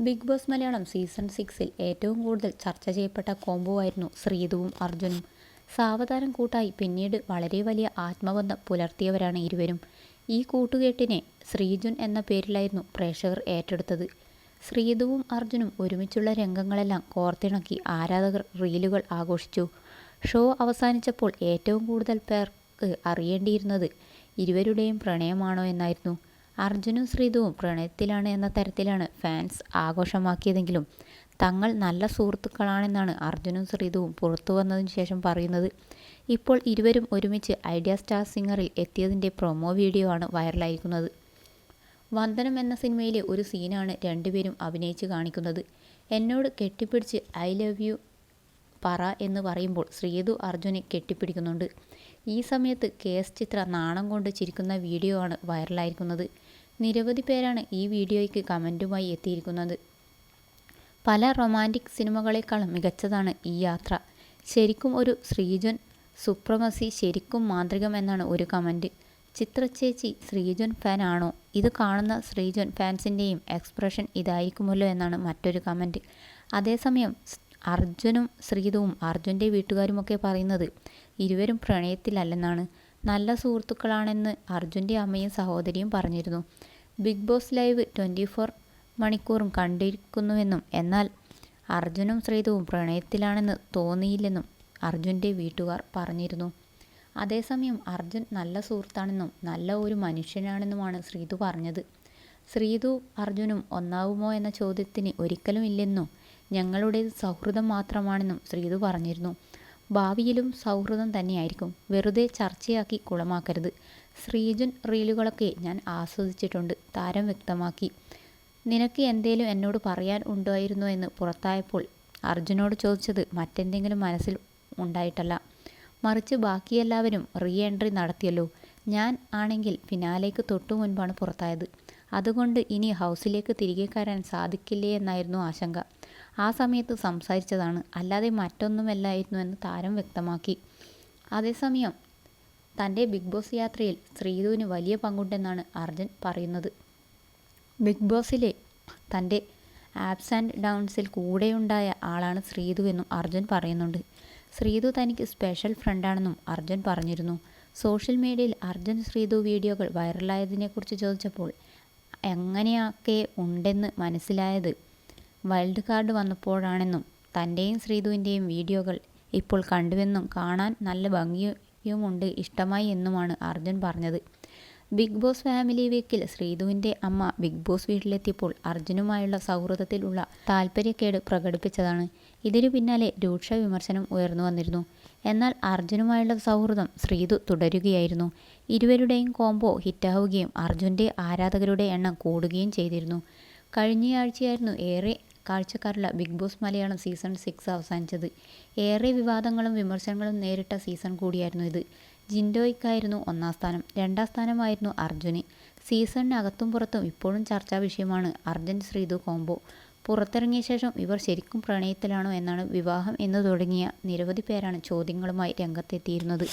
Big boss Malayalam season 6-ൽ ഏറ്റവും കൂടുതൽ ചർച്ച ചെയ്യപ്പെട്ട കോംബോ ആയിരുന്നു ശ്രീതുവും അർജുനും. സാവധാനം കൂട്ടായി പിന്നീട് വളരെ വലിയ ആത്മബന്ധം പുലർത്തിയവരാണ് ഇരുവരും. ഈ കൂട്ടുകെട്ടിനെ ശ്രീജുൻ എന്ന പേരിലായിരുന്നു പ്രേക്ഷകർ ഏറ്റെടുത്തത്. ശ്രീതുവും അർജുനും ഒരുമിച്ചുള്ള രംഗങ്ങളെല്ലാം കോർത്തിണക്കി ആരാധകർ റീലുകൾ ആഘോഷിച്ചു. ഷോ അവസാനിച്ചപ്പോൾ ഏറ്റവും കൂടുതൽ പേർക്ക് അറിയേണ്ടിയിരുന്നത് ഇരുവരുടെയും പ്രണയമാണോ എന്നായിരുന്നു. അർജുനും ശ്രീതുവും പ്രണയത്തിലാണ് എന്ന തരത്തിലാണ് ഫാൻസ് ആഘോഷമാക്കിയതെങ്കിലും തങ്ങൾ നല്ല സുഹൃത്തുക്കളാണെന്നാണ് അർജുനും ശ്രീതുവും പുറത്തു വന്നതിനു ശേഷം പറയുന്നത്. ഇപ്പോൾ ഇരുവരും ഒരുമിച്ച് ഐഡിയ സ്റ്റാർ സിംഗറിൽ എത്തിയതിൻ്റെ പ്രൊമോ വീഡിയോ ആണ് വൈറലായിരിക്കുന്നത്. വന്ദനം എന്ന സിനിമയിലെ ഒരു സീനാണ് രണ്ടുപേരും അഭിനയിച്ച് കാണിക്കുന്നത്. എന്നോട് കെട്ടിപ്പിടിച്ച് ഐ ലവ് യു പറ എന്ന് പറയുമ്പോൾ ശ്രീതു അർജുനെ കെട്ടിപ്പിടിക്കുന്നുണ്ട്. ഈ സമയത്ത് KS ചിത്ര നാണം കൊണ്ട് ചിരിക്കുന്ന വീഡിയോ ആണ് വൈറലായിരിക്കുന്നത്. നിരവധി പേരാണ് ഈ വീഡിയോയ്ക്ക് കമൻറ്റുമായി എത്തിയിരിക്കുന്നത്. പല റൊമാൻറ്റിക് സിനിമകളെക്കാളും മികച്ചതാണ് ഈ യാത്ര. ശരിക്കും ഒരു ശ്രീജുൻ സുപ്രമസി, ശരിക്കും മാന്ത്രികം എന്നാണ് ഒരു കമൻറ്റ്. ചിത്ര ചേച്ചി ശ്രീജുൻ ഫാൻ ആണോ? ഇത് കാണുന്ന ശ്രീജുൻ ഫാൻസിൻ്റെയും എക്സ്പ്രഷൻ ഇതായിരിക്കുമല്ലോ എന്നാണ് മറ്റൊരു കമൻറ്റ്. അതേസമയം അർജുനും ശ്രീതുവും അർജുൻ്റെ വീട്ടുകാരുമൊക്കെ പറയുന്നത് ഇരുവരും പ്രണയത്തിലല്ലെന്നാണ്. നല്ല സുഹൃത്തുക്കളാണെന്ന് അർജുൻ്റെ അമ്മയും സഹോദരിയും പറഞ്ഞിരുന്നു. ബിഗ് ബോസ് ലൈവ് 24 മണിക്കൂറും കണ്ടിരിക്കുന്നുവെന്നും എന്നാൽ അർജുനും ശ്രീതുവും പ്രണയത്തിലാണെന്ന് തോന്നിയില്ലെന്നും അർജുൻ്റെ വീട്ടുകാർ പറഞ്ഞിരുന്നു. അതേസമയം അർജുൻ നല്ല സുഹൃത്താണെന്നും നല്ല ഒരു മനുഷ്യനാണെന്നുമാണ് ശ്രീതു പറഞ്ഞത്. ശ്രീതു അർജുനും ഒന്നാവുമോ എന്ന ചോദ്യത്തിന് ഒരിക്കലും ഇല്ലെന്നും ഞങ്ങളുടേത് സൗഹൃദം മാത്രമാണെന്നും ശ്രീതു പറഞ്ഞിരുന്നു. ഭാവിയിലും സൗഹൃദം തന്നെയായിരിക്കും, വെറുതെ ചർച്ചയാക്കി കുളമാക്കരുത്. ശ്രീജുൻ റീലുകളൊക്കെ ഞാൻ ആസ്വദിച്ചിട്ടുണ്ട്, താരം വ്യക്തമാക്കി. നിനക്ക് എന്തേലും എന്നോട് പറയാൻ ഉണ്ടായിരുന്നോ എന്ന് പുറത്തായപ്പോൾ അർജുനോട് ചോദിച്ചത് മറ്റെന്തെങ്കിലും മനസ്സിൽ ഉണ്ടായിട്ടല്ല, മറിച്ച് ബാക്കിയെല്ലാവരും റീ എൻട്രി നടത്തിയല്ലോ. ഞാൻ ആണെങ്കിൽ ഫിനാലേക്ക് തൊട്ടു മുൻപാണ് പുറത്തായത്. അതുകൊണ്ട് ഇനി ഹൗസിലേക്ക് തിരികെ കയറാൻ സാധിക്കില്ലേ എന്നായിരുന്നു ആശങ്ക. ആ സമയത്ത് സംസാരിച്ചതാണ്, അല്ലാതെ മറ്റൊന്നുമല്ലായിരുന്നു എന്ന് താരം വ്യക്തമാക്കി. അതേസമയം തൻ്റെ ബിഗ് ബോസ് യാത്രയിൽ ശ്രീതുവിന് വലിയ പങ്കുണ്ടെന്നാണ് അർജുൻ പറയുന്നത്. ബിഗ് ബോസിലെ തൻ്റെ ആപ്സ് ആൻഡ് ഡൗൺസിൽ കൂടെയുണ്ടായ ആളാണ് ശ്രീതുവെന്നും അർജുൻ പറയുന്നുണ്ട്. ശ്രീതു തനിക്ക് സ്പെഷ്യൽ ഫ്രണ്ടാണെന്നും അർജുൻ പറഞ്ഞിരുന്നു. സോഷ്യൽ മീഡിയയിൽ അർജുൻ ശ്രീതു വീഡിയോകൾ വൈറലായതിനെക്കുറിച്ച് ചോദിച്ചപ്പോൾ എങ്ങനെയൊക്കെ ഉണ്ടെന്ന് മനസ്സിലായത് വൈൽഡ് കാർഡ് വന്നപ്പോഴാണെന്നും തൻ്റെയും ശ്രീതുവിൻ്റെയും വീഡിയോകൾ ഇപ്പോൾ കണ്ടുവെന്നും കാണാൻ നല്ല ഭംഗിയുമുണ്ട്, ഇഷ്ടമായി എന്നുമാണ് അർജുൻ പറഞ്ഞത്. ബിഗ് ബോസ് ഫാമിലി വീക്കിൽ ശ്രീതുവിൻ്റെ അമ്മ ബിഗ് ബോസ് വീട്ടിലെത്തിയപ്പോൾ അർജുനുമായുള്ള സൗഹൃദത്തിലുള്ള താല്പര്യക്കേട് പ്രകടിപ്പിച്ചതാണ്. ഇതിനു പിന്നാലെ രൂക്ഷ വിമർശനം ഉയർന്നു വന്നിരുന്നു. എന്നാൽ അർജുനുമായുള്ള സൗഹൃദം ശ്രീതു തുടരുകയായിരുന്നു. ഇരുവരുടെയും കോംബോ ഹിറ്റാവുകയും അർജുൻ്റെ ആരാധകരുടെ എണ്ണം കൂടുകയും ചെയ്തിരുന്നു. കഴിഞ്ഞയാഴ്ചയായിരുന്നു ഏറെ കാഴ്ചക്കാരുള്ള ബിഗ് ബോസ് മലയാളം സീസൺ 6 അവസാനിച്ചത്. ഏറെ വിവാദങ്ങളും വിമർശനങ്ങളും നേരിട്ട സീസൺ കൂടിയായിരുന്നു ഇത്. ജിൻഡോയ്ക്കായിരുന്നു ഒന്നാം സ്ഥാനം, രണ്ടാം സ്ഥാനമായിരുന്നു അർജുന്. സീസണിന് അകത്തും പുറത്തും ഇപ്പോഴും ചർച്ചാ വിഷയമാണ് അർജുൻ ശ്രീതു കോംബോ. പുറത്തിറങ്ങിയ ശേഷം ഇവർ ശരിക്കും പ്രണയത്തിലാണോ എന്നാണ്, വിവാഹം എന്നു തുടങ്ങിയ നിരവധി പേരാണ് ചോദ്യങ്ങളുമായി രംഗത്തെത്തിയിരുന്നത്.